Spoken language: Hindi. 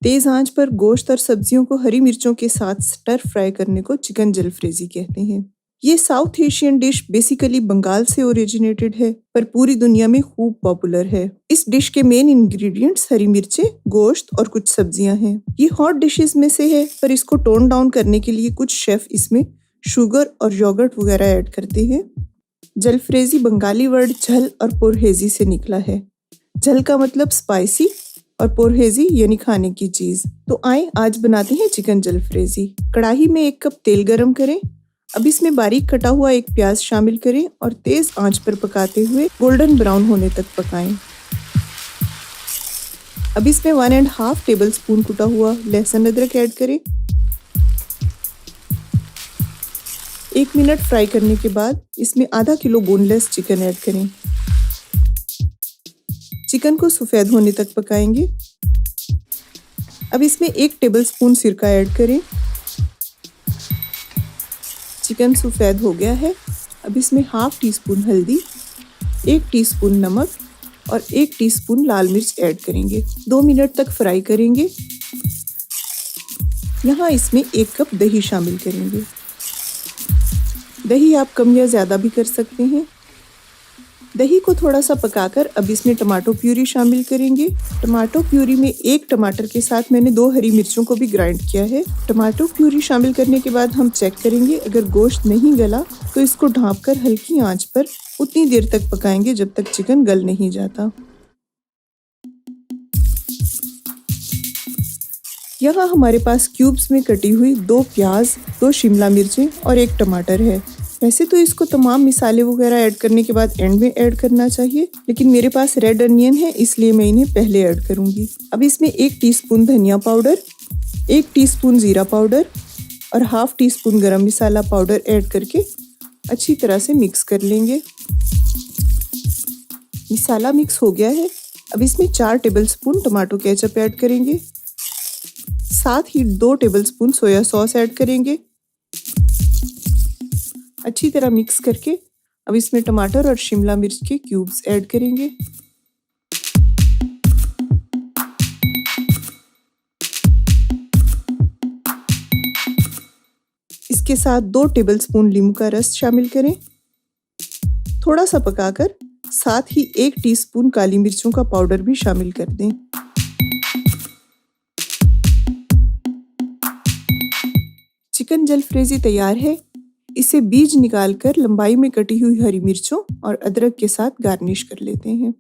तेज आंच पर गोश्त और सब्जियों को हरी मिर्चों के साथ स्टर फ्राई करने को चिकन जलफ्रेजी कहते हैं। ये south Asian dish basically Bengal से ओरिजिनेटेड है, पर पूरी दुनिया में खूब पॉपुलर है। इस डिश के मेन इंग्रेडिएंट्स हरी मिर्चें, गोश्त और कुछ सब्जियां हैं। ये हॉट डिशेस में से है, पर इसको टोन डाउन करने के लिए कुछ शेफ इसमें शुगर और योगर्ट वगैरह ऐड करते हैं। जलफ्रेजी बंगाली वर्ड झल और पोरहेजी से निकला है। झल का मतलब स्पाइसी और पोरहेजी यानी खाने की चीज। तो आए आज बनाते हैं चिकन जलफ्रेजी। कढ़ाई में 1 कप तेल गरम करें। अब इसमें बारीक कटा हुआ एक प्याज शामिल करें और तेज आंच पर पकाते हुए गोल्डन ब्राउन होने तक पकाएं। अब इसमें 1.5 टेबल स्पून कुटा हुआ लहसुन अदरक ऐड करें। 1 मिनट फ्राई करने के बाद इसमें आधा किलो बोनलेस चिकन ऐड करें। चिकन को सफ़ेद होने तक पकाएंगे। अब इसमें 1 टेबलस्पून सिरका ऐड करें। चिकन सफ़ेद हो गया है। अब इसमें हाफ टीस्पून हल्दी, 1 टीस्पून नमक और 1 टीस्पून लाल मिर्च ऐड करेंगे। 2 मिनट तक फ्राई करेंगे। यहाँ इसमें 1 कप दही शामिल करेंगे। दही आप कम या ज़्यादा भी कर सकते हैं। दही को थोड़ा सा पकाकर अब इसमें टमाटो प्यूरी शामिल करेंगे। टमाटो प्यूरी में 1 टमाटर के साथ मैंने 2 हरी मिर्चों को भी ग्राइंड किया है। टमाटो प्यूरी शामिल करने के बाद हम चेक करेंगे, अगर गोश्त नहीं गला तो इसको ढाँपकर हल्की आंच पर उतनी देर तक पकाएंगे जब तक चिकन गल नहीं जाता। यहाँ हमारे पास क्यूब्स में कटी हुई 2 प्याज, 2 शिमला मिर्चें और 1 टमाटर है। वैसे तो इसको तमाम मिसाले वगैरह ऐड करने के बाद एंड में ऐड करना चाहिए, लेकिन मेरे पास रेड अनियन है इसलिए मैं इन्हें पहले ऐड करूंगी। अब इसमें 1 टीस्पून धनिया पाउडर, 1 टीस्पून जीरा पाउडर और हाफ टीस्पून गरम मसाला पाउडर ऐड करके अच्छी तरह से मिक्स कर लेंगे। मसाला मिक्स हो गया है। अब इसमें 4 टेबलस्पून टमाटो केचप ऐड करेंगे। साथ ही 2 टेबलस्पून सोया सॉस ऐड करेंगे। अच्छी तरह मिक्स करके अब इसमें टमाटर और शिमला मिर्च के क्यूब्स ऐड करेंगे। इसके साथ 2 टेबलस्पून नींबू का रस शामिल करें। थोड़ा सा पकाकर साथ ही 1 टीस्पून काली मिर्चों का पाउडर भी शामिल कर दें। चिकन जलफ्रेजी तैयार है। इसे बीज निकालकर लंबाई में कटी हुई हरी मिर्चों और अदरक के साथ गार्निश कर लेते हैं।